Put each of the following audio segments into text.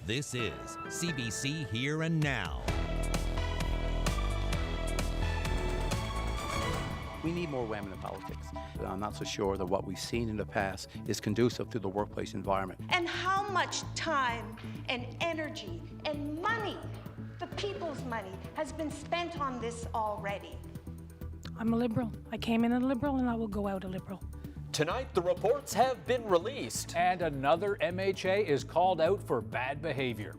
This is CBC Here and Now. We need more women in politics. I'm not so sure that what we've seen in the past is conducive to the workplace environment. And how much time and energy and money, the people's money, has been spent on this already? I'm a Liberal. I came in a Liberal and I will go out a Liberal. Tonight, the reports have been released. And another MHA is called out for bad behavior.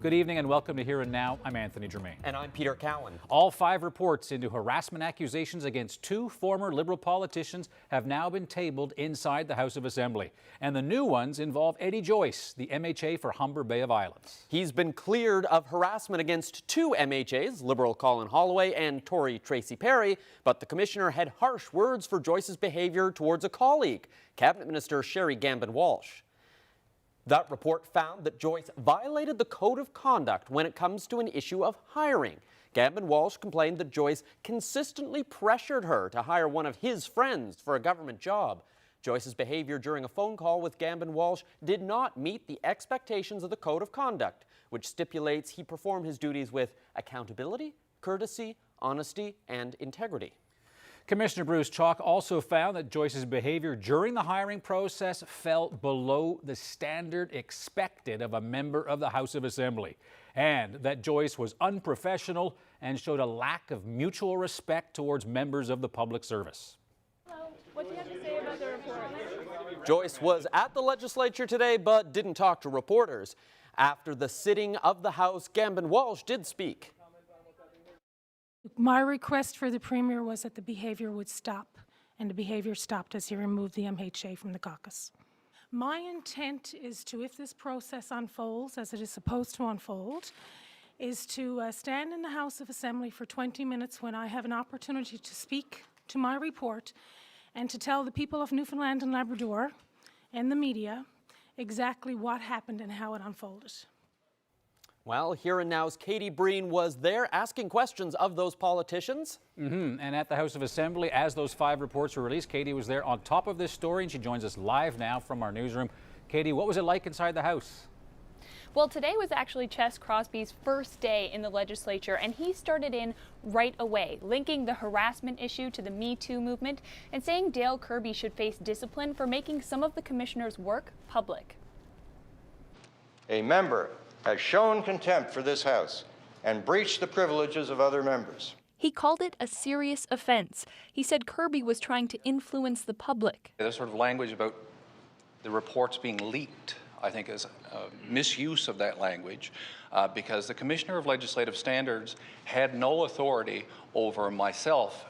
Good evening and welcome to Here and Now. I'm Anthony Germain. And I'm Peter Cowan. All 5 reports into harassment accusations against 2 former Liberal politicians have now been tabled inside the House of Assembly. And the new ones involve Eddie Joyce, the MHA for Humber Bay of Islands. He's been cleared of harassment against 2 MHAs, Liberal Colin Holloway and Tory Tracy Perry, but the Commissioner had harsh words for Joyce's behaviour towards a colleague, Cabinet Minister Sherry Gambin-Walsh. That report found that Joyce violated the code of conduct when it comes to an issue of hiring. Gambin-Walsh complained that Joyce consistently pressured her to hire one of his friends for a government job. Joyce's behavior during a phone call with Gambin-Walsh did not meet the expectations of the code of conduct, which stipulates he perform his duties with accountability, courtesy, honesty, and integrity. Commissioner Bruce Chalk also found that Joyce's behavior during the hiring process fell below the standard expected of a member of the House of Assembly, and that Joyce was unprofessional and showed a lack of mutual respect towards members of the public service. Hello. What do you have to say about the report? Joyce was at the legislature today but didn't talk to reporters. After the sitting of the House, Gambin-Walsh did speak. My request for the Premier was that the behaviour would stop, and the behaviour stopped as he removed the MHA from the caucus. My intent is to, if this process unfolds as it is supposed to unfold, is to stand in the House of Assembly for 20 minutes when I have an opportunity to speak to my report and to tell the people of Newfoundland and Labrador and the media exactly what happened and how it unfolded. Well, Here and Now's Katie Breen was there asking questions of those politicians. And at the House of Assembly, as those 5 reports were released, Katie was there on top of this story, and she joins us live now from our newsroom. Katie, what was it like inside the House? Well, today was actually Ches Crosby's first day in the legislature, and he started in right away, linking the harassment issue to the Me Too movement and saying Dale Kirby should face discipline for making some of the commissioner's work public. A member has shown contempt for this House and breached the privileges of other members. He called it a serious offense. He said Kirby was trying to influence the public. The sort of language about the reports being leaked, I think, is a misuse of that language because the Commissioner of Legislative Standards had no authority over myself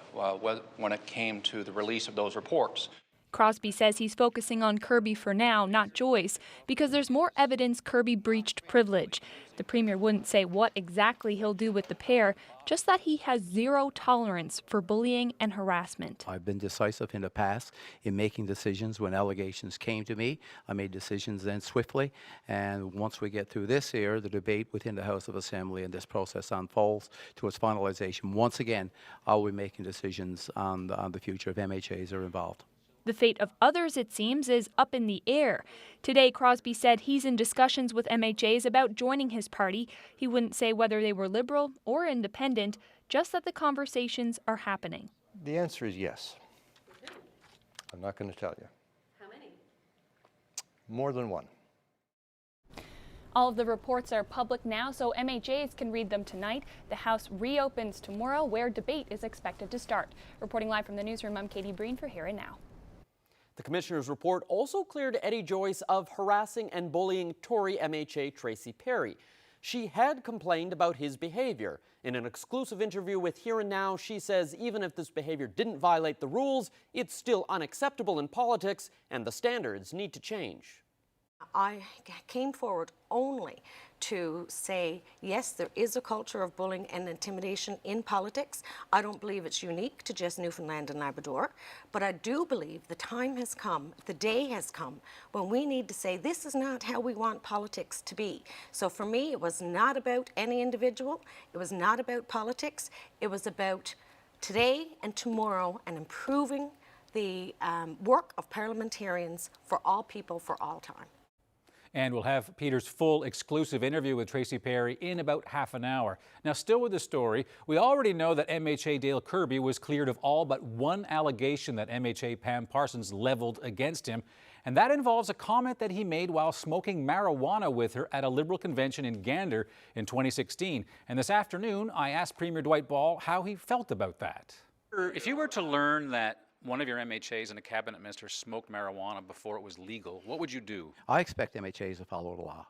when it came to the release of those reports. Crosby says he's focusing on Kirby for now, not Joyce, because there's more evidence Kirby breached privilege. The Premier wouldn't say what exactly he'll do with the pair, just that he has zero tolerance for bullying and harassment. I've been decisive in the past in making decisions when allegations came to me. I made decisions then swiftly, and once we get through this here, the debate within the House of Assembly and this process unfolds to its finalisation, once again, I'll be making decisions on the future of MHAs that are involved. The fate of others, it seems, is up in the air. Today, Crosby said he's in discussions with MHAs about joining his party. He wouldn't say whether they were Liberal or independent, just that the conversations are happening. The answer is yes. I'm not going to tell you. How many? More than one. All of the reports are public now, so MHAs can read them tonight. The House reopens tomorrow, where debate is expected to start. Reporting live from the newsroom, I'm Katie Breen for Here and Now. The Commissioner's report also cleared Eddie Joyce of harassing and bullying Tory MHA Tracy Perry. She had complained about his behavior. In an exclusive interview with Here and Now, she says even if this behavior didn't violate the rules, it's still unacceptable in politics and the standards need to change. I came forward only to say, yes, there is a culture of bullying and intimidation in politics. I don't believe it's unique to just Newfoundland and Labrador, but I do believe the time has come, the day has come, when we need to say this is not how we want politics to be. So for me, it was not about any individual. It was not about politics. It was about today and tomorrow and improving the work of parliamentarians for all people for all time. And we'll have Peter's full exclusive interview with Tracy Perry in about half an hour. Now, still with the story, we already know that MHA Dale Kirby was cleared of all but one allegation that MHA Pam Parsons leveled against him. And that involves a comment that he made while smoking marijuana with her at a Liberal convention in Gander in 2016. And this afternoon, I asked Premier Dwight Ball how he felt about that. If you were to learn that one of your MHAs and a cabinet minister smoked marijuana before it was legal, what would you do? I expect MHAs to follow the law.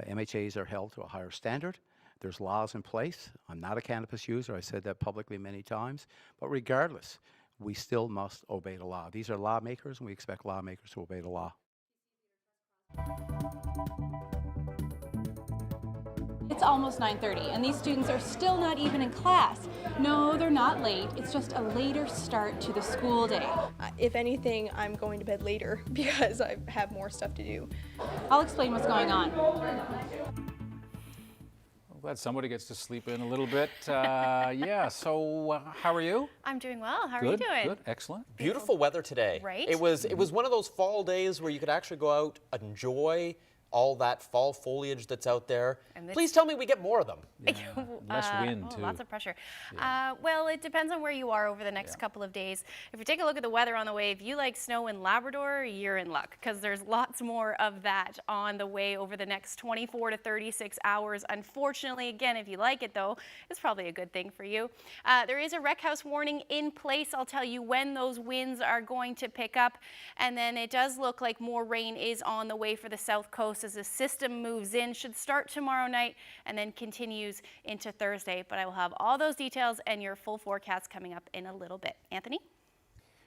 MHAs are held to a higher standard. There's laws in place. I'm not a cannabis user. I said that publicly many times. But regardless, we still must obey the law. These are lawmakers, and we expect lawmakers to obey the law. It's almost 9:30 and these students are still not even in class. No, they're not late. It's just a later start to the school day. If anything, I'm going to bed later because I have more stuff to do. I'll explain what's going on. I'm glad somebody gets to sleep in a little bit. Yeah, so how are you? I'm doing well. How are you doing? Good, excellent. Beautiful weather today. Right? It was one of those fall days where you could actually go out, enjoy all that fall foliage that's out there. Please tell me we get more of them. Yeah, less wind, too. Lots of pressure. Yeah. Well, it depends on where you are over the next couple of days. If you take a look at the weather on the way, if you like snow in Labrador, you're in luck because there's lots more of that on the way over the next 24 to 36 hours. Unfortunately, again, if you like it, though, it's probably a good thing for you. There is a wreck house warning in place. I'll tell you when those winds are going to pick up. And then it does look like more rain is on the way for the south coast as the system moves in. Should start tomorrow night and then continues into Thursday. But I will have all those details and your full forecast coming up in a little bit. Anthony?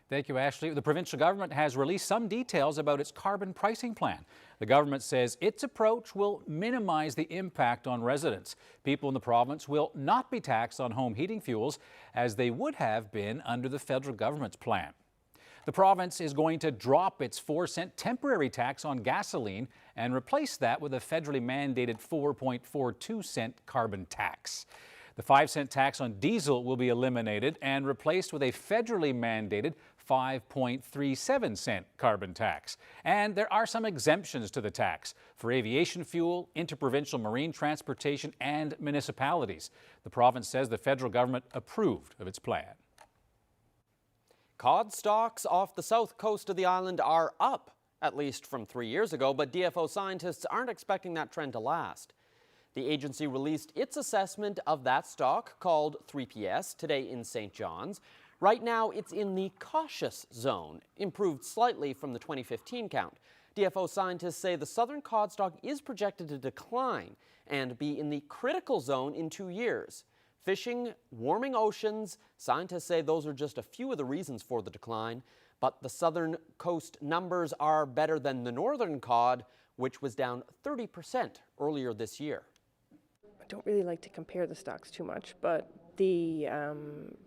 Thank you, Ashley. The provincial government has released some details about its carbon pricing plan. The government says its approach will minimize the impact on residents. People in the province will not be taxed on home heating fuels as they would have been under the federal government's plan. The province is going to drop its 4-cent temporary tax on gasoline and replace that with a federally mandated 4.42-cent carbon tax. The 5-cent tax on diesel will be eliminated and replaced with a federally mandated 5.37-cent carbon tax. And there are some exemptions to the tax for aviation fuel, interprovincial marine transportation, and municipalities. The province says the federal government approved of its plan. Cod stocks off the south coast of the island are up, at least from 3 years ago, but DFO scientists aren't expecting that trend to last. The agency released its assessment of that stock, called 3PS, today in St. John's. Right now, it's in the cautious zone, improved slightly from the 2015 count. DFO scientists say the southern cod stock is projected to decline and be in the critical zone in 2 years. Fishing, warming oceans, scientists say those are just a few of the reasons for the decline, but the southern coast numbers are better than the northern cod, which was down 30% earlier this year. I don't really like to compare the stocks too much, but the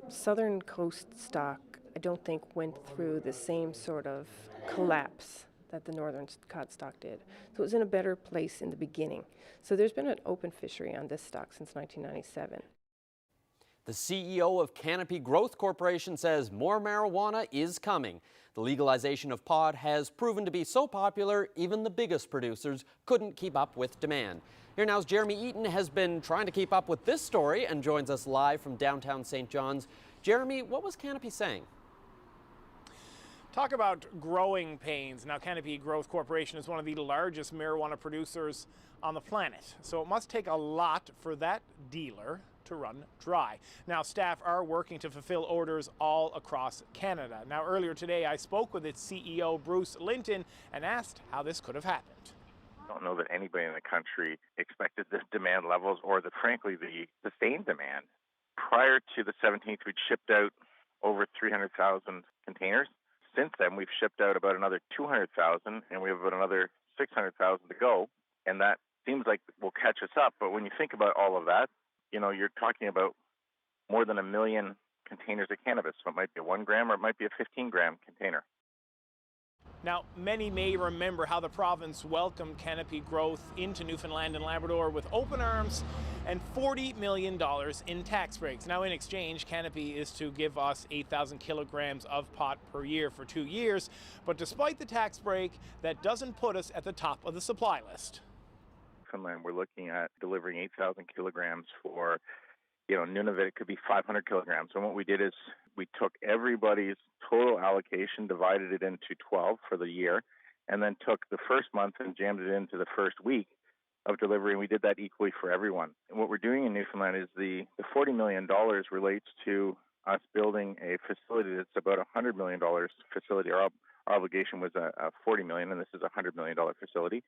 southern coast stock, I don't think went through the same sort of collapse that the northern cod stock did. So it was in a better place in the beginning. So there's been an open fishery on this stock since 1997. The CEO of Canopy Growth Corporation says more marijuana is coming. The legalization of pot has proven to be so popular, even the biggest producers couldn't keep up with demand. Here now's Jeremy Eaton has been trying to keep up with this story and joins us live from downtown St. John's. Jeremy, what was Canopy saying? Talk about growing pains. Now, Canopy Growth Corporation is one of the largest marijuana producers on the planet. So it must take a lot for that dealer to run dry. Now, staff are working to fulfill orders all across Canada. Now, earlier today, I spoke with its CEO, Bruce Linton, and asked how this could have happened. I don't know that anybody in the country expected this demand levels or, frankly, the sustained demand. Prior to the 17th, we'd shipped out over 300,000 containers. Since then, we've shipped out about another 200,000, and we have about another 600,000 to go. And that seems like will catch us up. But when you think about all of that, you know, you're talking about more than 1 million containers of cannabis. So it might be a 1 gram or it might be a 15-gram container. Now, many may remember how the province welcomed canopy growth into Newfoundland and Labrador with open arms and $40 million in tax breaks. Now, in exchange, Canopy is to give us 8,000 kilograms of pot per year for 2 years. But despite the tax break, that doesn't put us at the top of the supply list. Newfoundland, we're looking at delivering 8,000 kilograms for, Nunavut, it could be 500 kilograms. And what we did is we took everybody's total allocation, divided it into 12 for the year, and then took the first month and jammed it into the first week of delivery, and we did that equally for everyone. And what we're doing in Newfoundland is the $40 million relates to us building a facility that's about a $100 million facility. Our obligation was a $40 million, and this is a $100 million facility.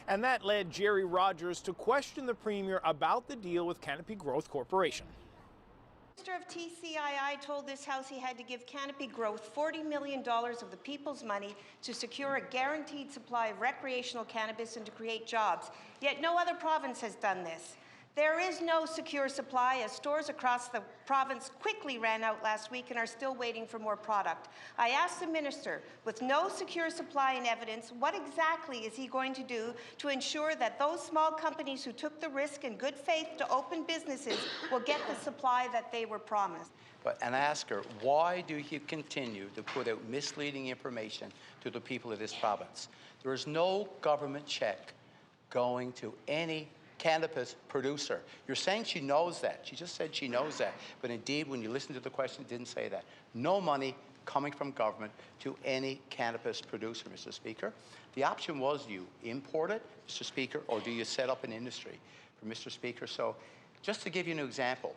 And that led Jerry Rogers to question the Premier about the deal with Canopy Growth Corporation. The Minister of TCII told this House he had to give Canopy Growth $40 million of the people's money to secure a guaranteed supply of recreational cannabis and to create jobs. Yet no other province has done this. There is no secure supply, as stores across the province quickly ran out last week and are still waiting for more product. I asked the minister, with no secure supply in evidence, what exactly is he going to do to ensure that those small companies who took the risk in good faith to open businesses will get the supply that they were promised? And I ask her, why do you continue to put out misleading information to the people of this province? There is no government check going to any cannabis producer. You're saying she knows that. She just said she knows that. But indeed, when you listen to the question, it didn't say that. No money coming from government to any cannabis producer, Mr. Speaker. The option was you import it, Mr. Speaker, or do you set up an industry for Mr. Speaker? So just to give you an example,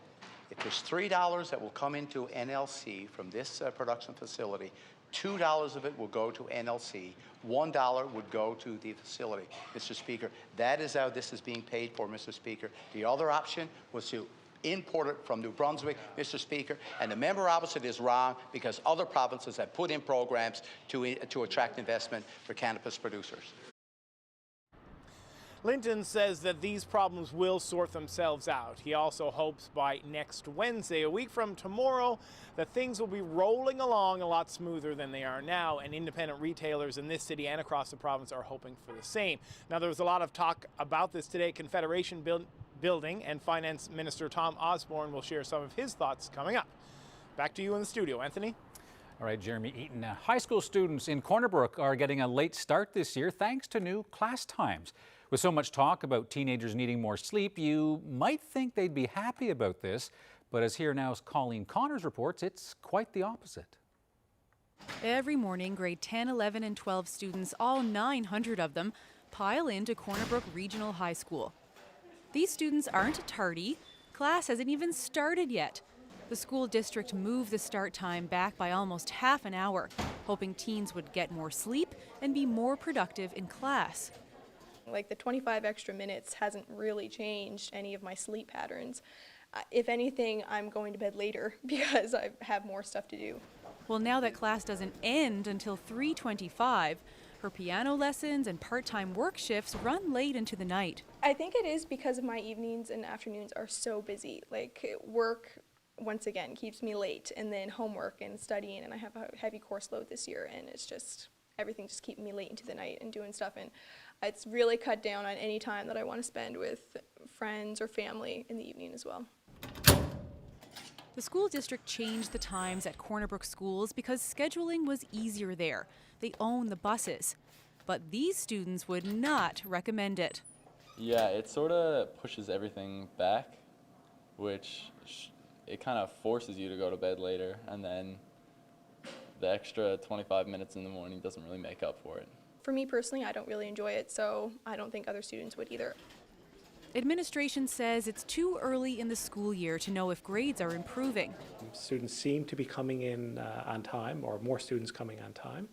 if there's $3 that will come into NLC from this production facility, $2 of it will go to NLC, $1 would go to the facility, Mr. Speaker. That is how this is being paid for, Mr. Speaker. The other option was to import it from New Brunswick, Mr. Speaker, and the member opposite is wrong because other provinces have put in programs to attract investment for cannabis producers. Linton says that these problems will sort themselves out. He also hopes by next Wednesday, a week from tomorrow, that things will be rolling along a lot smoother than they are now, and independent retailers in this city and across the province are hoping for the same. Now, there was a lot of talk about this today. Confederation Building and Finance Minister Tom Osborne will share some of his thoughts coming up. Back to you in the studio, Anthony. All right, Jeremy Eaton. High school students in Corner Brook are getting a late start this year thanks to new class times. With so much talk about teenagers needing more sleep, you might think they'd be happy about this, but as Here Now's Colleen Connors reports, it's quite the opposite. Every morning, grade 10, 11, and 12 students, all 900 of them, pile into Corner Brook Regional High School. These students aren't tardy. Class hasn't even started yet. The school district moved the start time back by almost half an hour, hoping teens would get more sleep and be more productive in class. Like the 25 extra minutes hasn't really changed any of my sleep patterns. If anything, I'm going to bed later because I have more stuff to do. Well, now that class doesn't end until 3:25, her piano lessons and part-time work shifts run late into the night. I think it is because of my evenings and afternoons are so busy. Like work, once again, keeps me late, and then homework and studying, and I have a heavy course load this year, and it's just everything just keeping me late into the night and doing stuff, and it's really cut down on any time that I want to spend with friends or family in the evening as well. The school district changed the times at Corner Brook schools because scheduling was easier there. They own the buses. But these students would not recommend it. Yeah, it sort of pushes everything back, which it kind of forces you to go to bed later, and then the extra 25 minutes in the morning doesn't really make up for it. For me personally, I don't really enjoy it, so I don't think other students would either. Administration says it's too early in the school year to know if grades are improving. Students seem to be coming in on time, or more students coming on time.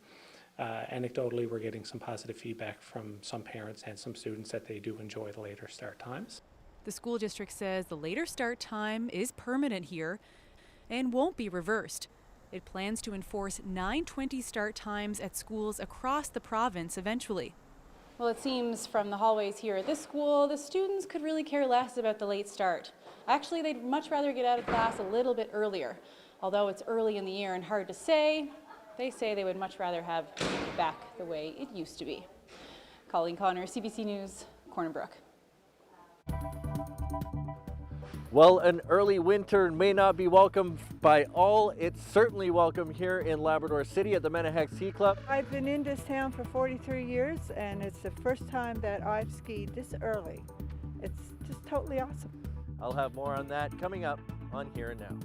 Anecdotally, we're getting some positive feedback from some parents and some students that they do enjoy the later start times. The school district says the later start time is permanent here and won't be reversed. It plans to enforce 9:20 start times at schools across the province eventually. Well, it seems from the hallways here at this school, the students could really care less about the late start. Actually, they'd much rather get out of class a little bit earlier. Although it's early in the year and hard to say, They say they would much rather have it back the way it used to be. Colleen Connor, CBC News, Corner Brook. Well, an early winter may not be welcome by all. It's certainly welcome here in Labrador City at the Menahek Ski Club. I've been in this town for 43 years, and it's the first time that I've skied this early. It's just totally awesome. I'll have more on that coming up on Here and Now.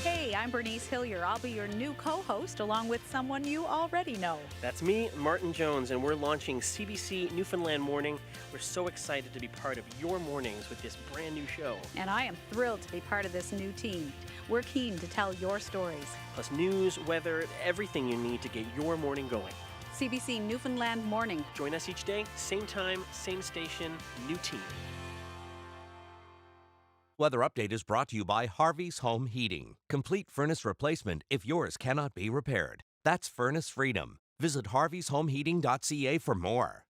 Hey, I'm Bernice Hillier. I'll be your new co-host along with someone you already know. That's me, Martin Jones, and we're launching CBC Newfoundland Morning. We're so excited to be part of your mornings with this brand new show. And I am thrilled to be part of this new team. We're keen to tell your stories. Plus news, weather, everything you need to get your morning going. CBC Newfoundland Morning. Join us each day, same time, same station, new team. Weather update is brought to you by Harvey's Home Heating. Complete furnace replacement if yours cannot be repaired. That's furnace freedom. Visit harveyshomeheating.ca for more.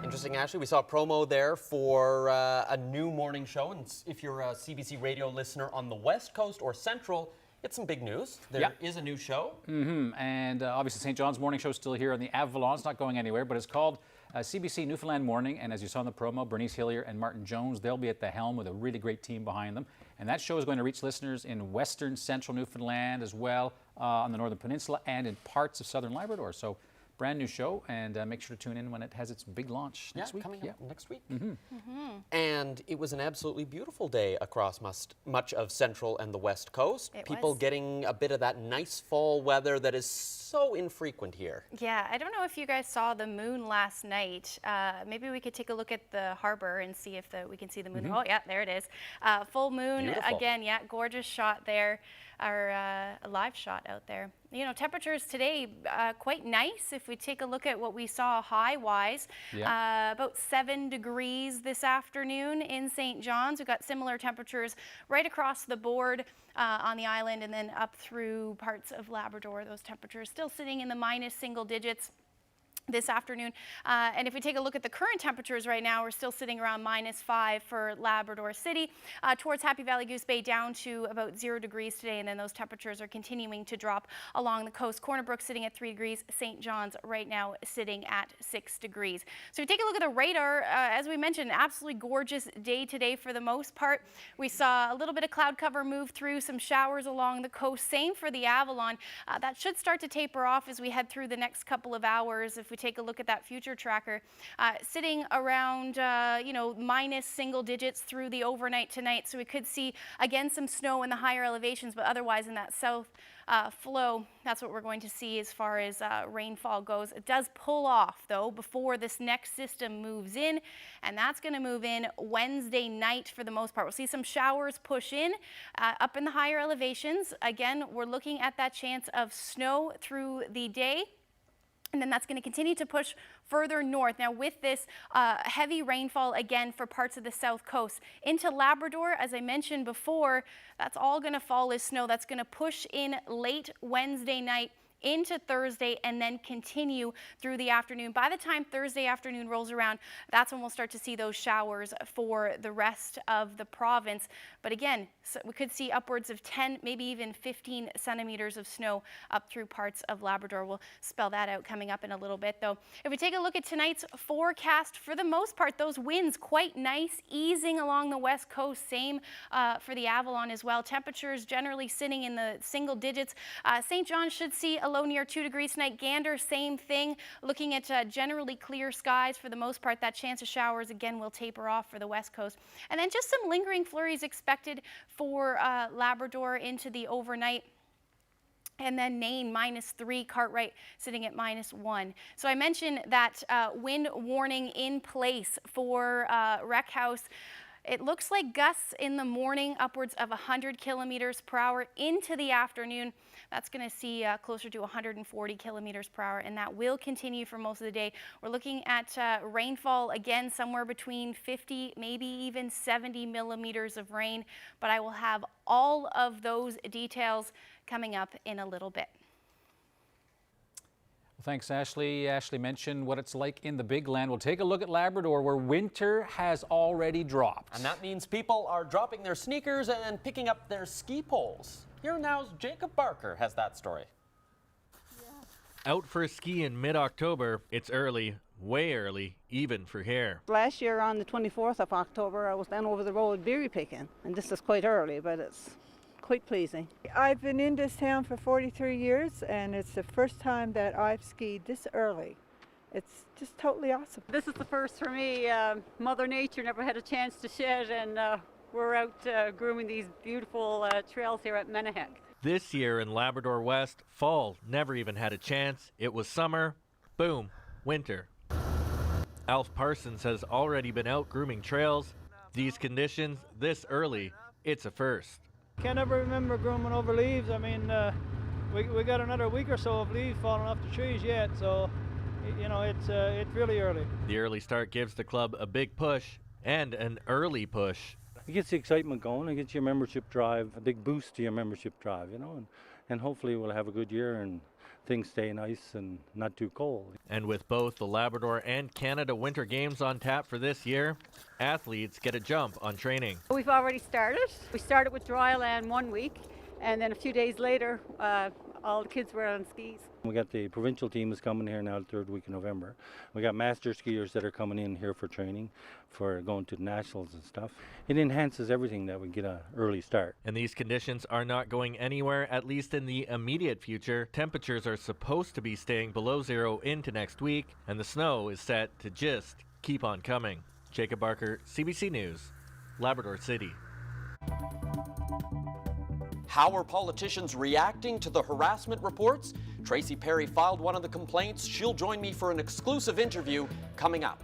Interesting, Ashley. We saw a promo there for a new morning show. And if you're a CBC radio listener on the West Coast or Central, it's some big news. There is a new show. And obviously St. John's morning show is still here on the Avalon. It's not going anywhere, but it's called CBC Newfoundland Morning. And as you saw in the promo, Bernice Hillier and Martin Jones, they'll be at the helm with a really great team behind them. And that show is going to reach listeners in western central Newfoundland as well, on the Northern Peninsula and in parts of southern Labrador. So brand new show, and make sure to tune in when it has its big launch next week. Coming up next week. And it was an absolutely beautiful day across much of Central and the West Coast. People getting a bit of that nice fall weather that is so infrequent here. Yeah, I don't know if you guys saw the moon last night. Maybe we could take a look at the harbor and see if we can see the moon. Oh yeah, there it is. Full moon. Beautiful. Again. Yeah, gorgeous shot there. Our a live shot out there. You know, temperatures today quite nice. If we take a look at what we saw high-wise, about 7 degrees this afternoon in St. John's. We've got similar temperatures right across the board on the island, and then up through parts of Labrador. Those temperatures still sitting in the minus single digits this afternoon. And if we take a look at the current temperatures right now, we're still sitting around -5 for Labrador City, towards Happy Valley Goose Bay down to about 0 degrees today, and then those temperatures are continuing to drop along the coast. Corner Brook sitting at 3 degrees, St. John's right now sitting at 6 degrees. So if we take a look at the radar, as we mentioned, absolutely gorgeous day today for the most part. We saw a little bit of cloud cover move through, some showers along the coast. Same for the Avalon. That should start to taper off as we head through the next couple of hours. If we take a look at that future tracker, sitting around, you know, minus single digits through the overnight tonight. So we could see, again, some snow in the higher elevations, but otherwise in that south flow, that's what we're going to see as far as rainfall goes. It does pull off, though, before this next system moves in, and that's going to move in Wednesday night for the most part. We'll see some showers push in up in the higher elevations. Again, we're looking at that chance of snow through the day. And then that's going to continue to push further north. Now with this heavy rainfall again for parts of the south coast into Labrador, as I mentioned before, that's all going to fall as snow. That's going to push in late Wednesday night into Thursday and then continue through the afternoon. By the time Thursday afternoon rolls around, that's when we'll start to see those showers for the rest of the province. But again, so we could see upwards of 10, maybe even 15 centimeters of snow up through parts of Labrador. We'll spell that out coming up in a little bit, though. If we take a look at tonight's forecast, for the most part, those winds quite nice, easing along the west coast. Same for the Avalon as well. Temperatures generally sitting in the single digits. St. John should see a low near 2 degrees tonight. Gander, same thing. Looking at generally clear skies for the most part. That chance of showers again will taper off for the west coast. And then just some lingering flurries expected for Labrador into the overnight. And then Nain -3, Cartwright sitting at -1. So I mentioned that wind warning in place for Wreck House. It looks like gusts in the morning upwards of 100 kilometers per hour into the afternoon. That's going to see closer to 140 kilometers per hour, and that will continue for most of the day. We're looking at rainfall again somewhere between 50, maybe even 70 millimeters of rain, but I will have all of those details coming up in a little bit. Well, thanks, Ashley. Ashley mentioned what it's like in the big land. We'll take a look at Labrador, where winter has already dropped. And that means people are dropping their sneakers and picking up their ski poles. Here now's Jacob Barker has that story. Out for a ski in mid-October, it's early, way early, even for here. Last year on the 24th of October, I was then over the road berry picking, and this is quite early, but it's quite pleasing. I've been in this town for 43 years, and it's the first time that I've skied this early. It's just totally awesome. This is the first for me. Mother Nature never had a chance to shed, and we're out grooming these beautiful trails here at Menahek. This year in Labrador West, fall never even had a chance. It was summer, boom, winter. Alf Parsons has already been out grooming trails. These conditions, this early, it's a first. Can't ever remember grooming over leaves. I mean, we got another week or so of leaves falling off the trees yet, so you know it's really early. The early start gives the club a big push, and an early push. It gets the excitement going. It gets your membership drive, a big boost to your membership drive, you know, and hopefully we'll have a good year and things stay nice and not too cold. And with both the Labrador and Canada Winter Games on tap for this year, athletes get a jump on training. We've already started. We started with dry land 1 week, and then a few days later, all the kids were on skis. We got the provincial team is coming here now the third week of November. We got master skiers that are coming in here for training, for going to nationals and stuff. It enhances everything that we get an early start. And these conditions are not going anywhere, at least in the immediate future. Temperatures are supposed to be staying below zero into next week, and the snow is set to just keep on coming. Jacob Barker, CBC News, Labrador City. How are politicians reacting to the harassment reports? Tracy Perry filed one of the complaints. She'll join me for an exclusive interview coming up.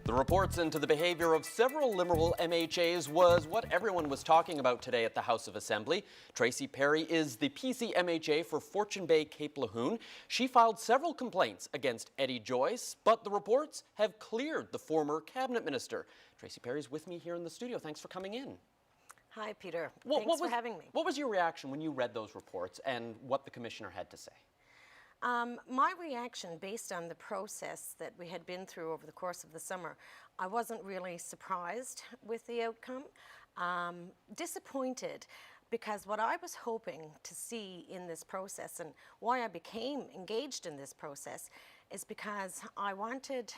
The reports into the behavior of several Liberal MHAs was what everyone was talking about today at the House of Assembly. Tracy Perry is the PC MHA for Fortune Bay Cape Lahoon. She filed several complaints against Eddie Joyce, but the reports have cleared the former cabinet minister. Tracy Perry's with me here in the studio. Thanks for coming in. Hi, Peter. Thanks for having me. What was your reaction when you read those reports and what the commissioner had to say? My reaction, based on the process that we had been through over the course of the summer, I wasn't really surprised with the outcome. Disappointed, because what I was hoping to see in this process and why I became engaged in this process is because I wanted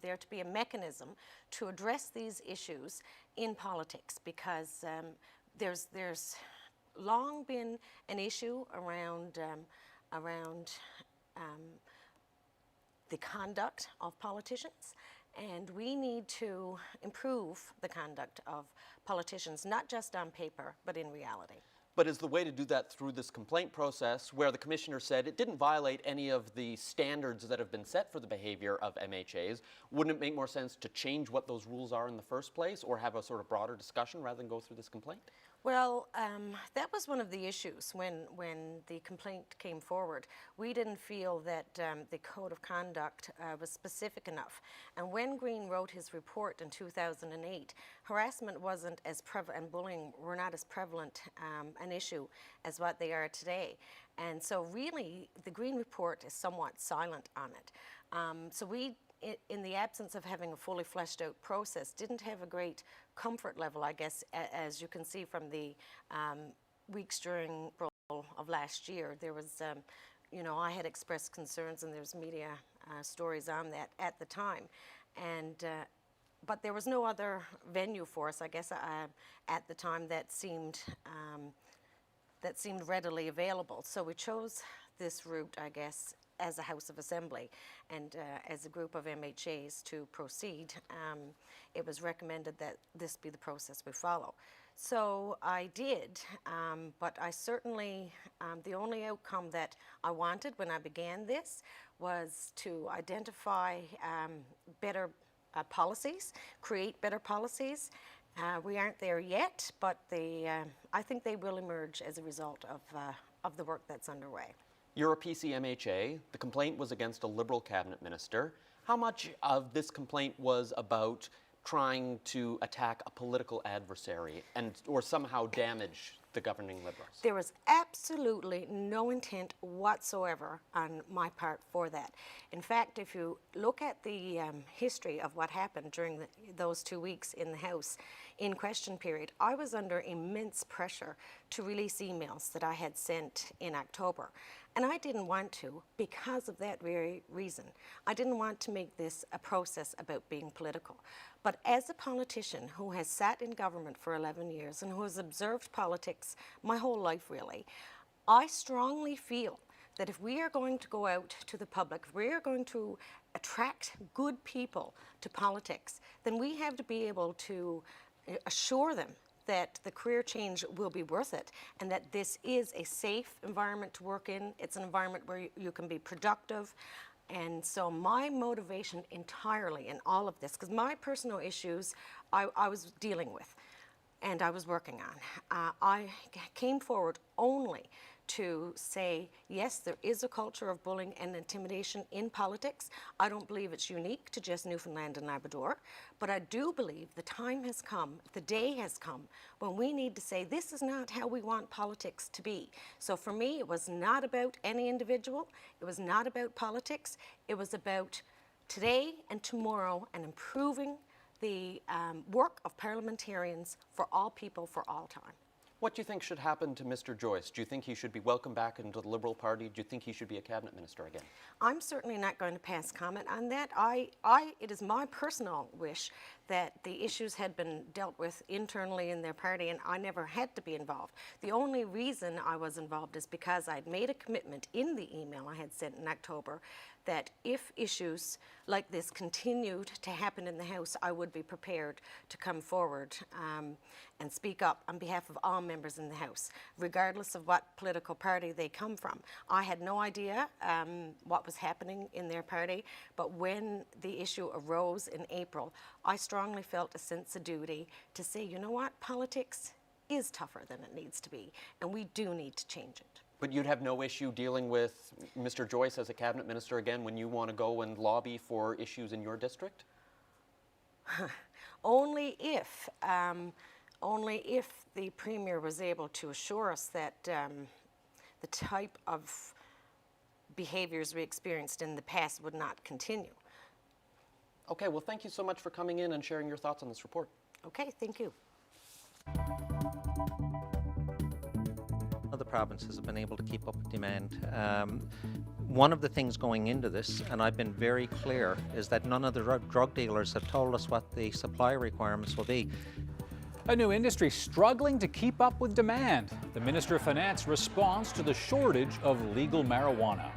there to be a mechanism to address these issues in politics, because there's long been an issue around the conduct of politicians, and we need to improve the conduct of politicians, not just on paper, but in reality. But is the way to do that through this complaint process where the commissioner said it didn't violate any of the standards that have been set for the behavior of MHAs? Wouldn't it make more sense to change what those rules are in the first place, or have a sort of broader discussion rather than go through this complaint? Well, that was one of the issues when the complaint came forward. We didn't feel that the code of conduct was specific enough. And when Green wrote his report in 2008, harassment wasn't as prevalent, and bullying were not as prevalent an issue as what they are today. And so really, the Green report is somewhat silent on it. So we, in the absence of having a fully fleshed out process, didn't have a great comfort level, I guess, as you can see from the weeks during of last year. There was, you know, I had expressed concerns, and there's media stories on that at the time. And but there was no other venue for us, I guess, at the time that seemed readily available. So we chose this route, I guess, as a House of Assembly and as a group of MHAs to proceed. It was recommended that this be the process we follow. So I did, but I certainly, the only outcome that I wanted when I began this was to identify better policies, create better policies. We aren't there yet, but I think they will emerge as a result of the work that's underway. You're a PC MHA. The complaint was against a Liberal cabinet minister. How much of this complaint was about trying to attack a political adversary or somehow damage the governing Liberals? There was absolutely no intent whatsoever on my part for that. In fact, if you look at the history of what happened during those 2 weeks in the House in question period, I was under immense pressure to release emails that I had sent in October. And I didn't want to because of that very reason. I didn't want to make this a process about being political. But as a politician who has sat in government for 11 years and who has observed politics my whole life really, I strongly feel that if we are going to go out to the public, if we are going to attract good people to politics, then we have to be able to assure them that the career change will be worth it and that this is a safe environment to work in. It's an environment where you can be productive. And so my motivation entirely in all of this, because my personal issues I was dealing with and I was working on, I came forward only to say, yes, there is a culture of bullying and intimidation in politics. I don't believe it's unique to just Newfoundland and Labrador, but I do believe the time has come, the day has come, when we need to say this is not how we want politics to be. So for me, it was not about any individual. It was not about politics. It was about today and tomorrow and improving the work of parliamentarians for all people for all time. What do you think should happen to Mr. Joyce? Do you think he should be welcomed back into the Liberal Party? Do you think he should be a cabinet minister again? I'm certainly not going to pass comment on that. It is my personal wish that the issues had been dealt with internally in their party and I never had to be involved. The only reason I was involved is because I'd made a commitment in the email I had sent in October that if issues like this continued to happen in the House, I would be prepared to come forward and speak up on behalf of all members in the House, regardless of what political party they come from. I had no idea what was happening in their party, but when the issue arose in April, I strongly felt a sense of duty to say, you know what, politics is tougher than it needs to be, and we do need to change it. But you'd have no issue dealing with Mr. Joyce as a cabinet minister again when you want to go and lobby for issues in your district? Only if the Premier was able to assure us that the type of behaviors we experienced in the past would not continue. Okay, well, thank you so much for coming in and sharing your thoughts on this report. Okay, thank you. The provinces have been able to keep up with demand. One of the things going into this, and I've been very clear, is that none of the drug dealers have told us what the supply requirements will be. A new industry struggling to keep up with demand. The Minister of Finance responds to the shortage of legal marijuana.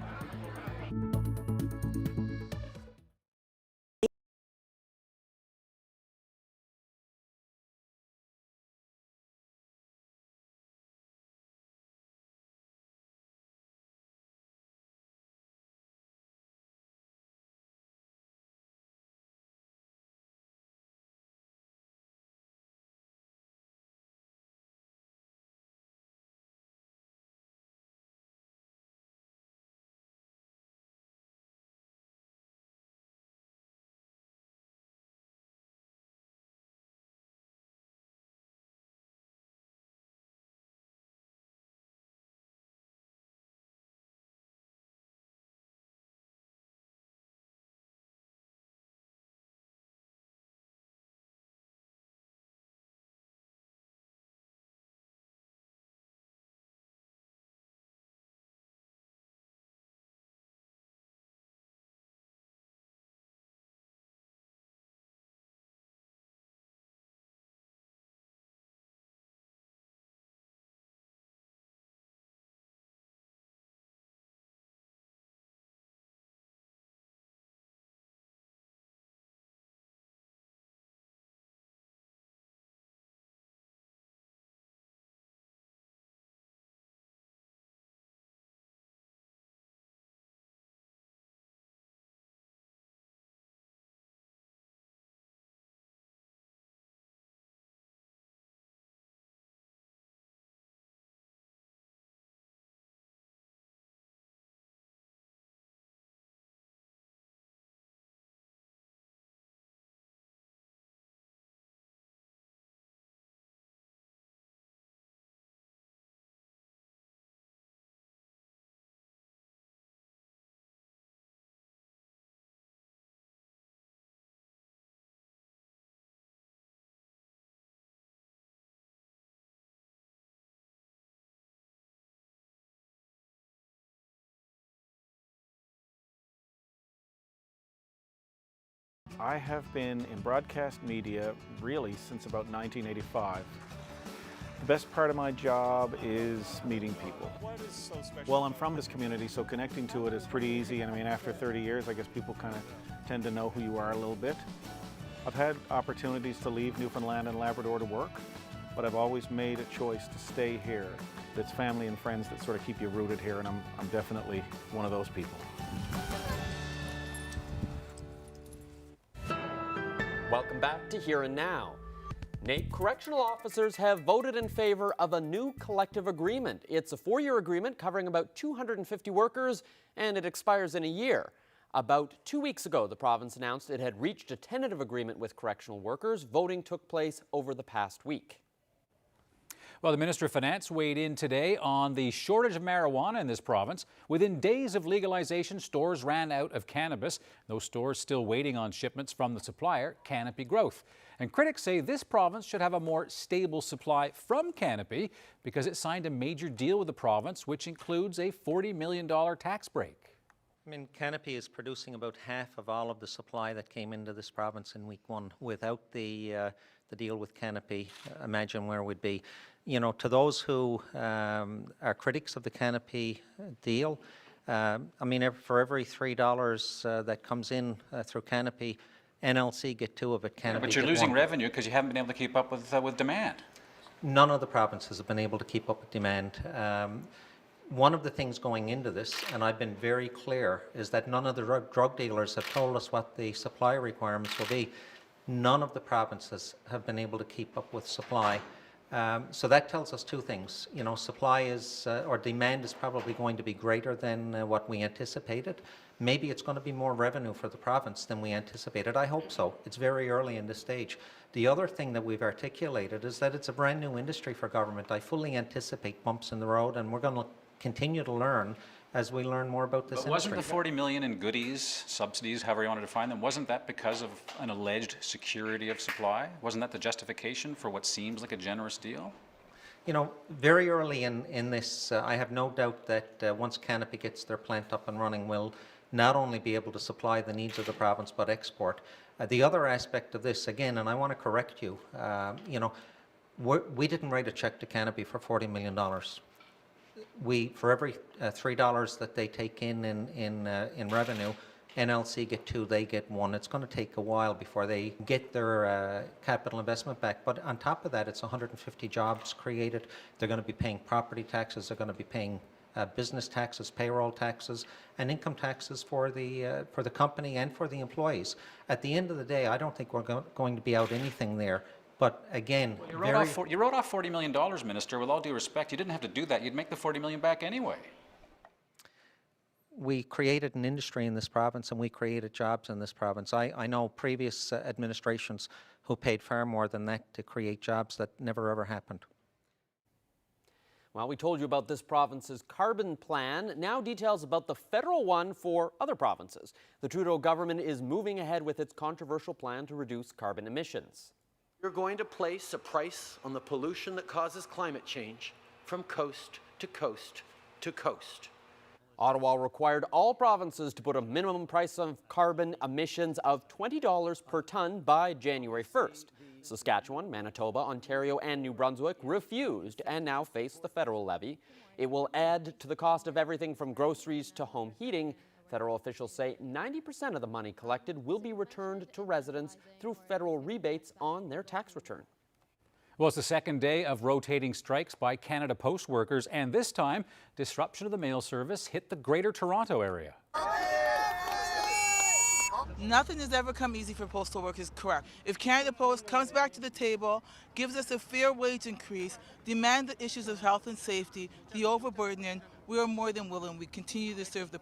I have been in broadcast media really since about 1985. The best part of my job is meeting people. What is so special? Well, I'm from this community, so connecting to it is pretty easy. And I mean, after 30 years, I guess people kind of tend to know who you are a little bit. I've had opportunities to leave Newfoundland and Labrador to work, but I've always made a choice to stay here. It's family and friends that sort of keep you rooted here, and I'm definitely one of those people. Welcome back to Here and Now. Nape correctional officers have voted in favor of a new collective agreement. It's a 4-year agreement covering about 250 workers, and it expires in a year. About 2 weeks ago, the province announced it had reached a tentative agreement with correctional workers. Voting took place over the past week. Well, the Minister of Finance weighed in today on the shortage of marijuana in this province. Within days of legalization, stores ran out of cannabis. Those stores still waiting on shipments from the supplier, Canopy Growth. And critics say this province should have a more stable supply from Canopy because it signed a major deal with the province, which includes a $40 million tax break. I mean, Canopy is producing about half of all of the supply that came into this province in week 1. Without the deal with Canopy, imagine where we'd be. You know, to those who are critics of the Canopy deal, I mean, for every $3 that comes in through Canopy, NLC get 2 of it. Canopy But you're losing revenue because you haven't been able to keep up with demand. None of the provinces have been able to keep up with demand. One of the things going into this, and I've been very clear, is that none of the drug dealers have told us what the supply requirements will be. None of the provinces have been able to keep up with supply. So that tells us 2 things. You know, supply is, or demand is probably going to be greater than what we anticipated. Maybe it's going to be more revenue for the province than we anticipated. I hope so. It's very early in this stage. The other thing that we've articulated is that it's a brand new industry for government. I fully anticipate bumps in the road, and we're going to continue to learn as we learn more about this industry. Wasn't the $40 million in goodies, subsidies, however you want to define them, wasn't that because of an alleged security of supply? Wasn't that the justification for what seems like a generous deal? You know, very early in this, I have no doubt that once Canopy gets their plant up and running, we'll not only be able to supply the needs of the province, but export. The other aspect of this, again, and I want to correct you, you know, We didn't write a check to Cannabis for $40 million. For every $3 that they take in revenue, NLC get 2, they get 1. It's going to take a while before they get their capital investment back. But on top of that, it's 150 jobs created. They're going to be paying property taxes. They're going to be paying business taxes, payroll taxes, and income taxes for the company and for the employees. At the end of the day, I don't think we're going to be out anything there. But again, well, you wrote off $40 million, Minister. With all due respect, you didn't have to do that. You'd make the $40 million back anyway. We created an industry in this province, and we created jobs in this province. I know previous administrations who paid far more than that to create jobs that never ever happened. Well, we told you about this province's carbon plan. Now details about the federal one for other provinces. The Trudeau government is moving ahead with its controversial plan to reduce carbon emissions. You're going to place a price on the pollution that causes climate change from coast to coast to coast. Ottawa required all provinces to put a minimum price of carbon emissions of $20 per ton by January 1st. Saskatchewan, Manitoba, Ontario, and New Brunswick refused and now face the federal levy. It will add to the cost of everything from groceries to home heating. Federal officials say 90% of the money collected will be returned to residents through federal rebates on their tax return. Well, it's the second day of rotating strikes by Canada Post workers, and this time, disruption of the mail service hit the Greater Toronto area. Nothing has ever come easy for postal workers, correct. If Canada Post comes back to the table, gives us a fair wage increase, demand the issues of health and safety, the overburdening, we are more than willing. We continue to serve the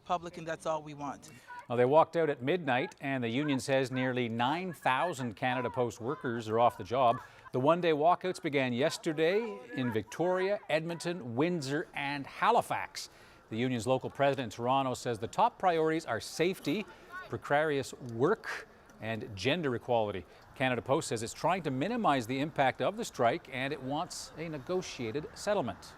public, and that's all we want. Well, they walked out at midnight, and the union says nearly 9,000 Canada Post workers are off the job. The one-day walkouts began yesterday in Victoria, Edmonton, Windsor, and Halifax. The union's local president in Toronto says the top priorities are safety, precarious work, and gender equality. Canada Post says it's trying to minimize the impact of the strike, and it wants a negotiated settlement.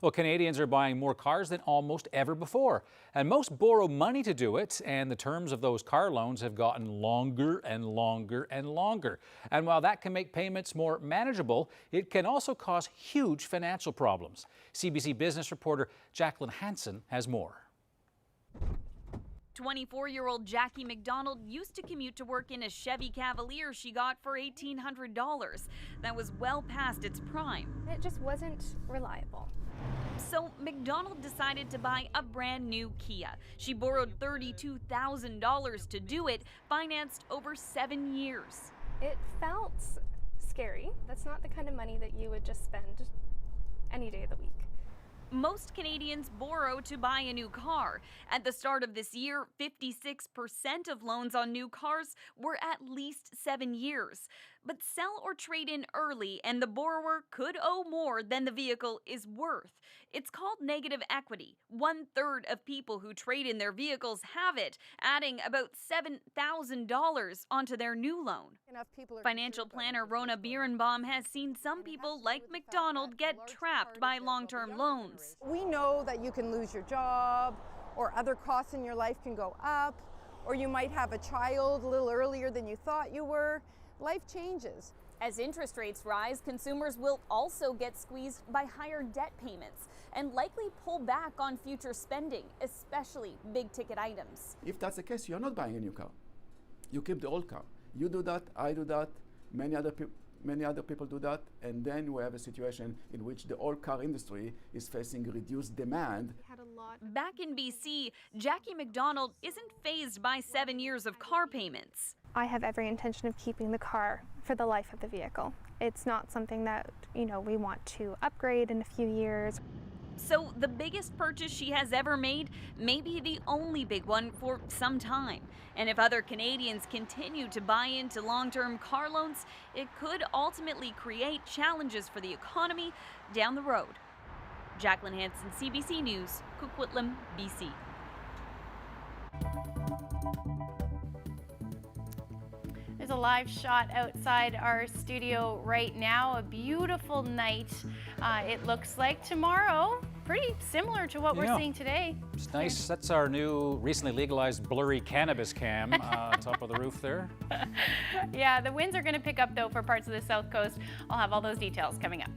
Well, Canadians are buying more cars than almost ever before, and most borrow money to do it, and the terms of those car loans have gotten longer and longer and longer. And while that can make payments more manageable, it can also cause huge financial problems. CBC business reporter Jacqueline Hansen has more. 24-year-old Jackie McDonald used to commute to work in a Chevy Cavalier she got for $1,800. That was well past its prime. It just wasn't reliable. So McDonald decided to buy a brand new Kia. She borrowed $32,000 to do it, financed over 7 years. It felt scary. That's not the kind of money that you would just spend any day of the week. Most Canadians borrow to buy a new car. At the start of this year, 56% of loans on new cars were at least 7 years. But sell or trade in early and the borrower could owe more than the vehicle is worth. It's called negative equity. 1/3 of people who trade in their vehicles have it, adding about $7,000 onto their new loan. Financial planner Rona Birnbaum has seen some people like McDonald get trapped by long-term loans. We know that you can lose your job, or other costs in your life can go up, or you might have a child a little earlier than you thought you were. Life changes. As interest rates rise, consumers will also get squeezed by higher debt payments and likely pull back on future spending, especially big-ticket items. If that's the case, you're not buying a new car. You keep the old car. You do that, I do that, many other people do that, and then we have a situation in which the old car industry is facing reduced demand. Back in BC, Jackie McDonald isn't fazed by 7 years of car payments. I have every intention of keeping the car for the life of the vehicle. It's not something that, we want to upgrade in a few years. So the biggest purchase she has ever made may be the only big one for some time. And if other Canadians continue to buy into long-term car loans, it could ultimately create challenges for the economy down the road. Jacqueline Hansen, CBC News, Coquitlam, BC. There's a live shot outside our studio right now. A beautiful night. It looks like tomorrow pretty similar to what we're seeing today. It's nice. That's our new recently legalized blurry cannabis cam on top of the roof there. Yeah, the winds are going to pick up though for parts of the south coast. I'll have all those details coming up.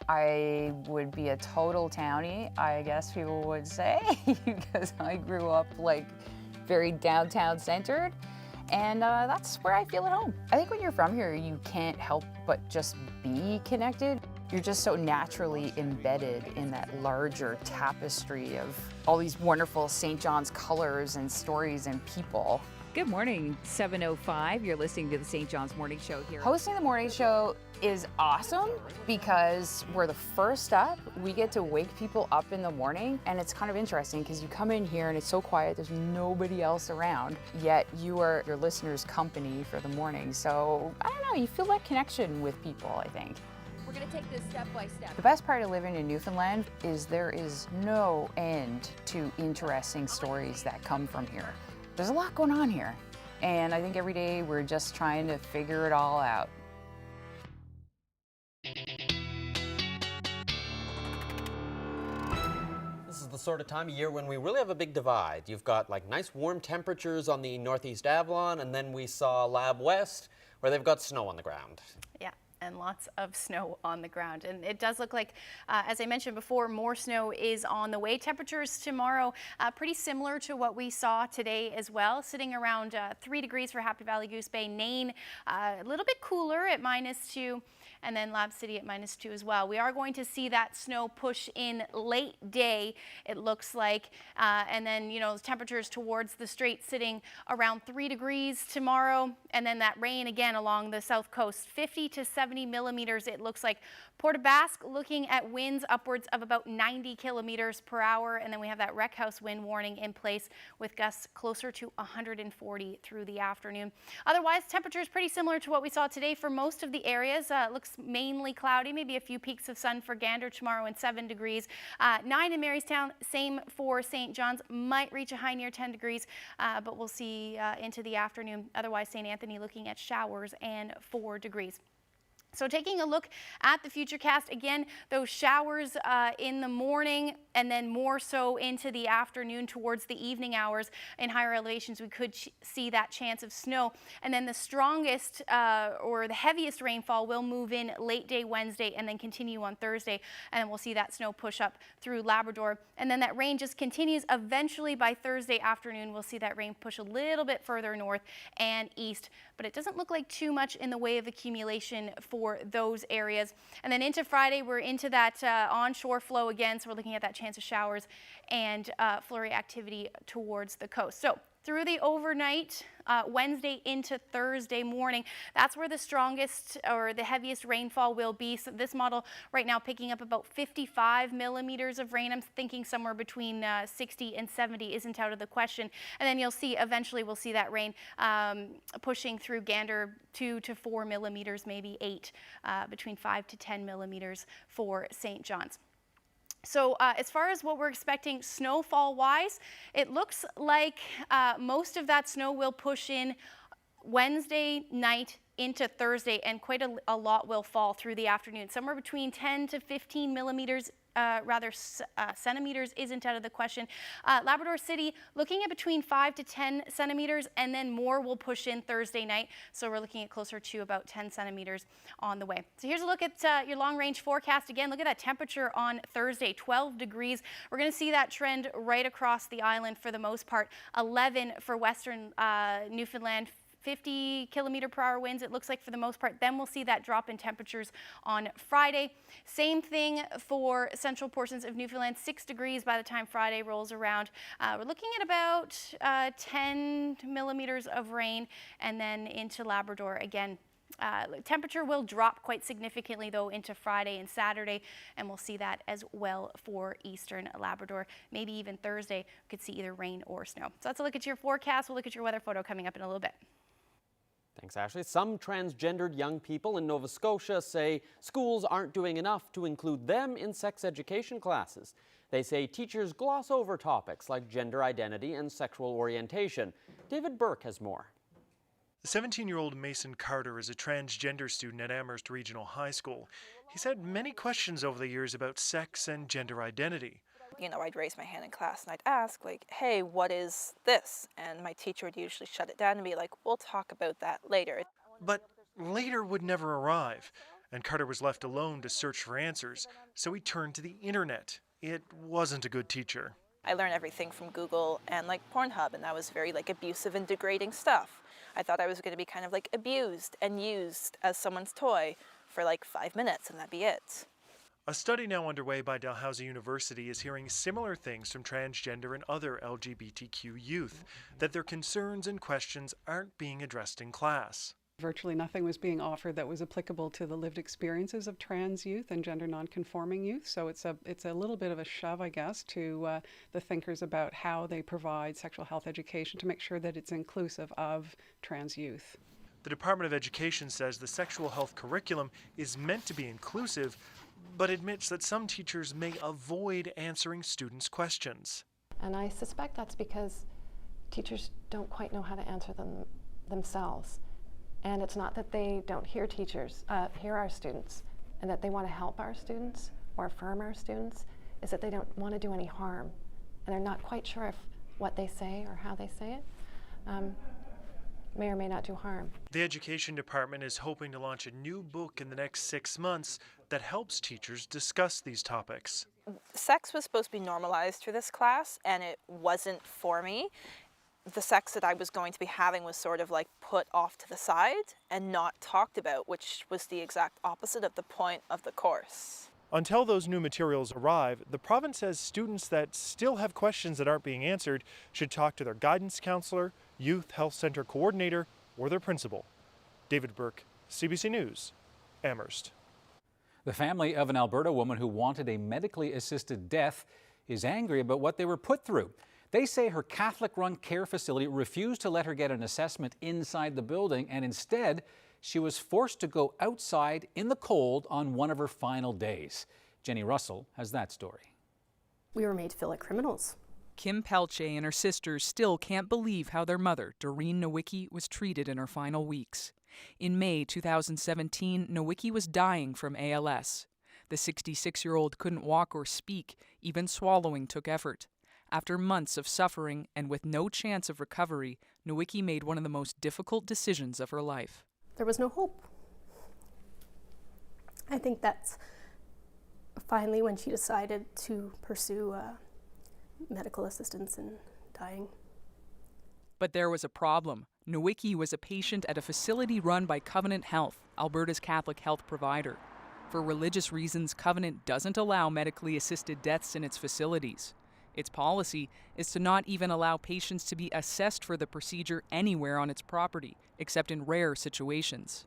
I would be a total townie, I guess people would say, because I grew up like very downtown centered, and that's where I feel at home. I think when you're from here, you can't help but just be connected. You're just so naturally embedded in that larger tapestry of all these wonderful St. John's colors and stories and people. Good morning, 7:05. You're listening to the St. John's Morning Show here. Hosting the morning show is awesome because we're the first up. We get to wake people up in the morning, and it's kind of interesting because you come in here and it's so quiet, there's nobody else around, yet you are your listeners' company for the morning. So, I don't know, you feel that connection with people, I think. We're going to take this step by step. The best part of living in Newfoundland is there is no end to interesting stories that come from here. There's a lot going on here, and I think every day we're just trying to figure it all out. This is the sort of time of year when we really have a big divide. You've got like nice warm temperatures on the Northeast Avalon, and then we saw Lab West where they've got snow on the ground. Yeah. And lots of snow on the ground. And it does look like, as I mentioned before, more snow is on the way. Temperatures tomorrow pretty similar to what we saw today as well, sitting around 3 degrees for Happy Valley, Goose Bay, Nain, a little bit cooler at -2, and then Lab City at -2 as well. We are going to see that snow push in late day, it looks like, and then, you know, temperatures towards the Strait sitting around 3 degrees tomorrow, and then that rain again along the south coast, 50 to 70 70 millimeters, it looks like. Port aux Basques looking at winds upwards of about 90 kilometers per hour. And then we have that wreck house wind warning in place with gusts closer to 140 through the afternoon. Otherwise, temperatures pretty similar to what we saw today for most of the areas. Looks mainly cloudy, maybe a few peaks of sun for Gander tomorrow and 7 degrees. 9 in Marystown, same for St. John's, might reach a high near 10 degrees, but we'll see into the afternoon. Otherwise, St. Anthony looking at showers and 4 degrees. So taking a look at the futurecast, again, those showers in the morning and then more so into the afternoon towards the evening hours. In higher elevations, we could see that chance of snow. And then the strongest or the heaviest rainfall will move in late day Wednesday and then continue on Thursday. And then we'll see that snow push up through Labrador. And then that rain just continues. Eventually by Thursday afternoon, we'll see that rain push a little bit further north and east. But it doesn't look like too much in the way of accumulation for those areas. And then into Friday, we're into that onshore flow again. So we're looking at that chance of showers and flurry activity towards the coast. So through the overnight, Wednesday into Thursday morning, that's where the strongest or the heaviest rainfall will be. So this model right now picking up about 55 millimeters of rain. I'm thinking somewhere between 60 and 70 isn't out of the question. And then you'll see, eventually we'll see that rain pushing through Gander 2 to 4 millimeters, maybe 8, between 5 to 10 millimeters for St. John's. So as far as what we're expecting snowfall-wise, it looks like most of that snow will push in Wednesday night into Thursday, and quite a lot will fall through the afternoon. Somewhere between 10 to 15 millimeters, centimeters isn't out of the question. Labrador City looking at between 5 to 10 centimeters, and then more will push in Thursday night. So we're looking at closer to about 10 centimeters on the way. So here's a look at your long range forecast. Again, look at that temperature on Thursday, 12 degrees. We're going to see that trend right across the island for the most part. 11 for western Newfoundland, 50 kilometer per hour winds, it looks like for the most part. Then we'll see that drop in temperatures on Friday. Same thing for central portions of Newfoundland, 6 degrees by the time Friday rolls around. We're looking at about 10 millimeters of rain, and then into Labrador again. Temperature will drop quite significantly though into Friday and Saturday, and we'll see that as well for eastern Labrador. Maybe even Thursday, we could see either rain or snow. So that's a look at your forecast. We'll look at your weather photo coming up in a little bit. Thanks, Ashley. Some transgendered young people in Nova Scotia say schools aren't doing enough to include them in sex education classes. They say teachers gloss over topics like gender identity and sexual orientation. David Burke has more. 17-year-old Mason Carter is a transgender student at Amherst Regional High School. He's had many questions over the years about sex and gender identity. You know, I'd raise my hand in class and I'd ask, like, hey, what is this? And my teacher would usually shut it down and be like, we'll talk about that later. But later would never arrive, and Carter was left alone to search for answers, so he turned to the internet. It wasn't a good teacher. I learned everything from Google and like Pornhub, and that was very like abusive and degrading stuff. I thought I was going to be kind of like abused and used as someone's toy for like 5 minutes, and that'd be it. A study now underway by Dalhousie University is hearing similar things from transgender and other LGBTQ youth, that their concerns and questions aren't being addressed in class. Virtually nothing was being offered that was applicable to the lived experiences of trans youth and gender nonconforming youth. So it's a little bit of a shove, I guess, to the thinkers about how they provide sexual health education to make sure that it's inclusive of trans youth. The Department of Education says the sexual health curriculum is meant to be inclusive, but admits that some teachers may avoid answering students' questions. And I suspect that's because teachers don't quite know how to answer them themselves. And it's not that they don't hear our students, and that they want to help our students or affirm our students. Is that they don't want to do any harm, and they're not quite sure if what they say or how they say it may or may not do harm. The Education Department is hoping to launch a new book in the next 6 months that helps teachers discuss these topics. Sex was supposed to be normalized through this class, and it wasn't for me. The sex that I was going to be having was sort of like put off to the side and not talked about, which was the exact opposite of the point of the course. Until those new materials arrive, the province says students that still have questions that aren't being answered should talk to their guidance counselor, youth health center coordinator, or their principal. David Burke, CBC News, Amherst. The family of an Alberta woman who wanted a medically assisted death is angry about what they were put through. They say her Catholic-run care facility refused to let her get an assessment inside the building, and instead she was forced to go outside in the cold on one of her final days. Jenny Russell has that story. We were made to feel like criminals. Kim Pelche and her sisters still can't believe how their mother, Doreen Nowicki, was treated in her final weeks. In May 2017, Nowicki was dying from ALS. The 66-year-old couldn't walk or speak, even swallowing took effort. After months of suffering and with no chance of recovery, Nowicki made one of the most difficult decisions of her life. There was no hope. I think that's finally when she decided to pursue medical assistance in dying. But there was a problem. Nowicki was a patient at a facility run by Covenant Health, Alberta's Catholic health provider. For religious reasons, Covenant doesn't allow medically assisted deaths in its facilities. Its policy is to not even allow patients to be assessed for the procedure anywhere on its property, except in rare situations.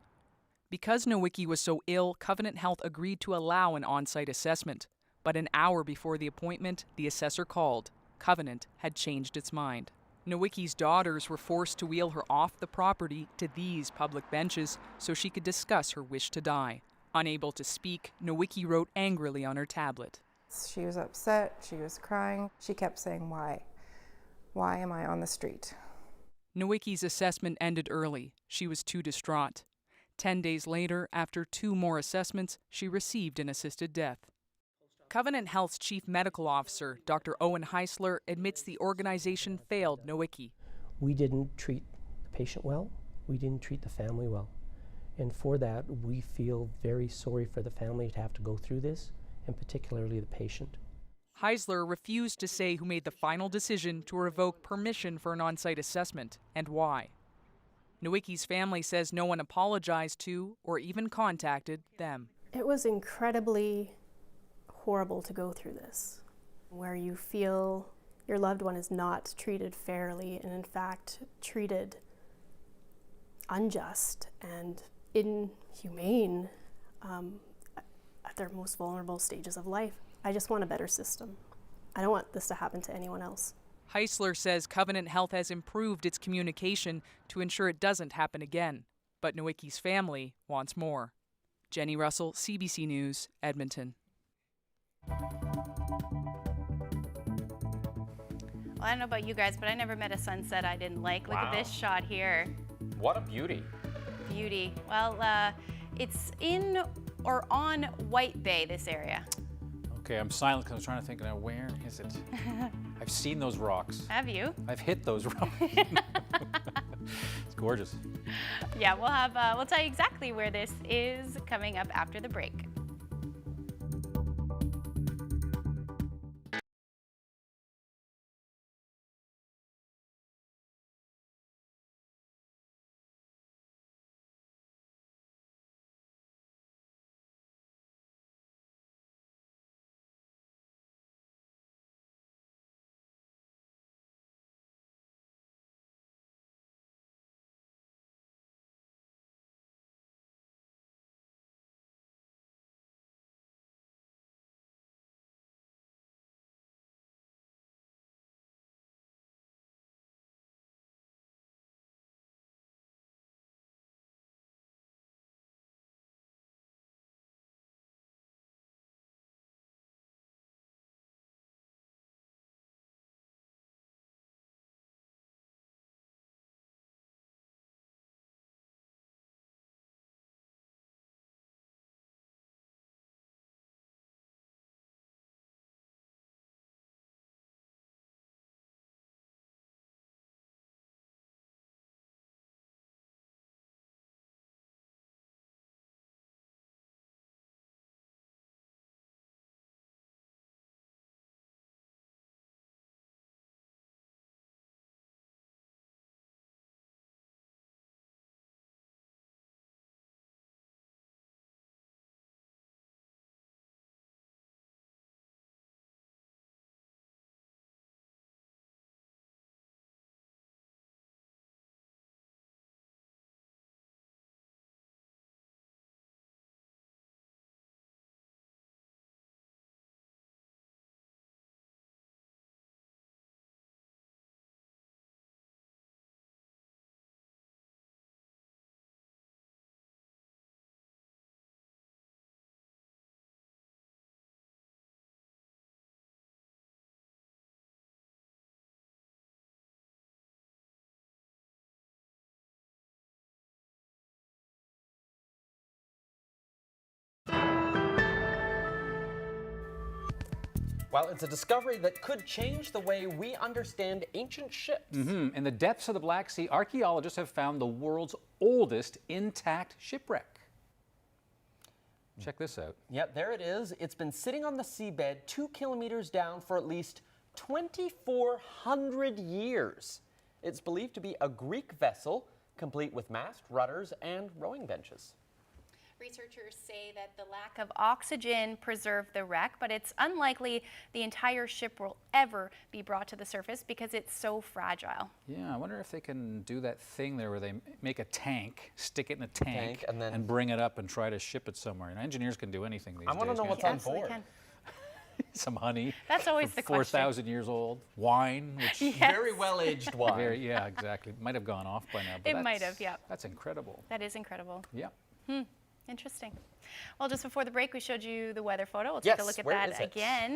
Because Nowicki was so ill, Covenant Health agreed to allow an on-site assessment. But an hour before the appointment, the assessor called. Covenant had changed its mind. Nowicki's daughters were forced to wheel her off the property to these public benches so she could discuss her wish to die. Unable to speak, Nowicki wrote angrily on her tablet. She was upset, she was crying. She kept saying, why? Why am I on the street? Nowicki's assessment ended early. She was too distraught. 10 days later, after 2 more assessments, she received an assisted death. Covenant Health's chief medical officer, Dr. Owen Heisler, admits the organization failed Nowicki. We didn't treat the patient well. We didn't treat the family well. And for that, we feel very sorry for the family to have to go through this, and particularly the patient. Heisler refused to say who made the final decision to revoke permission for an on-site assessment and why. Nowicki's family says no one apologized to or even contacted them. It was incredibly horrible to go through this, where you feel your loved one is not treated fairly and in fact treated unjust and inhumane at their most vulnerable stages of life. I just want a better system. I don't want this to happen to anyone else. Heisler says Covenant Health has improved its communication to ensure it doesn't happen again. But Nowicki's family wants more. Jenny Russell, CBC News, Edmonton. Well, I don't know about you guys, but I never met a sunset I didn't like. Look at this shot here. What a beauty. Beauty. Well, it's in or on White Bay, this area. Okay, I'm silent because I'm trying to think now, where is it? I've seen those rocks. Have you? I've hit those rocks. It's gorgeous. Yeah, we'll tell you exactly where this is coming up after the break. Well, it's a discovery that could change the way we understand ancient ships. In the depths of the Black Sea, archaeologists have found the world's oldest intact shipwreck. Check this out. Yep, there it is. It's been sitting on the seabed 2 kilometers down for at least 2,400 years. It's believed to be a Greek vessel, complete with mast, rudders, and rowing benches. Researchers say that the lack of oxygen preserved the wreck, but it's unlikely the entire ship will ever be brought to the surface because it's so fragile. Yeah, I wonder if they can do that thing there where they make a tank, stick it in a tank, and then bring it up and try to ship it somewhere. And engineers can do anything these days. I want to know what's on board. Some honey. That's always the question. 4,000 years old. Wine. Which Very well-aged wine. Yeah, exactly. Might have gone off by now. But It might have, yeah. That's incredible. That is incredible. Yeah. Interesting. Well, just before the break, we showed you the weather photo. We'll take a look at that again.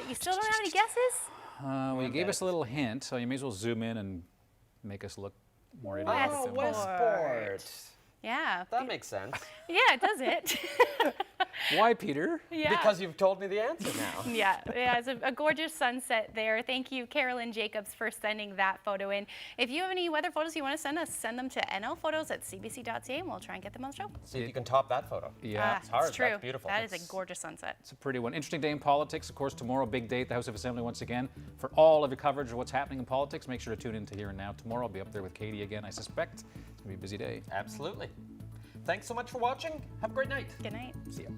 You still don't have any guesses? Well, you gave us a little hint, so you may as well zoom in and make us look more idiotic. Oh, Westport. Yeah. That makes sense. Yeah, does it? Why, Peter? Yeah. Because you've told me the answer now. Yeah, it's a gorgeous sunset there. Thank you, Carolyn Jacobs, for sending that photo in. If you have any weather photos you want to send us, send them to nlphotos@cbc.ca, and we'll try and get them on the show. See if you can top that photo. Yeah. It's hard. It's true. That's beautiful. That is a gorgeous sunset. It's a pretty one. Interesting day in politics. Of course, tomorrow, big day at the House of Assembly once again. For all of your coverage of what's happening in politics, make sure to tune in to Here and Now. Tomorrow, I'll be up there with Katie again, I suspect. It's going to be a busy day. Absolutely. Thanks so much for watching. Have a great night. Good night. See ya.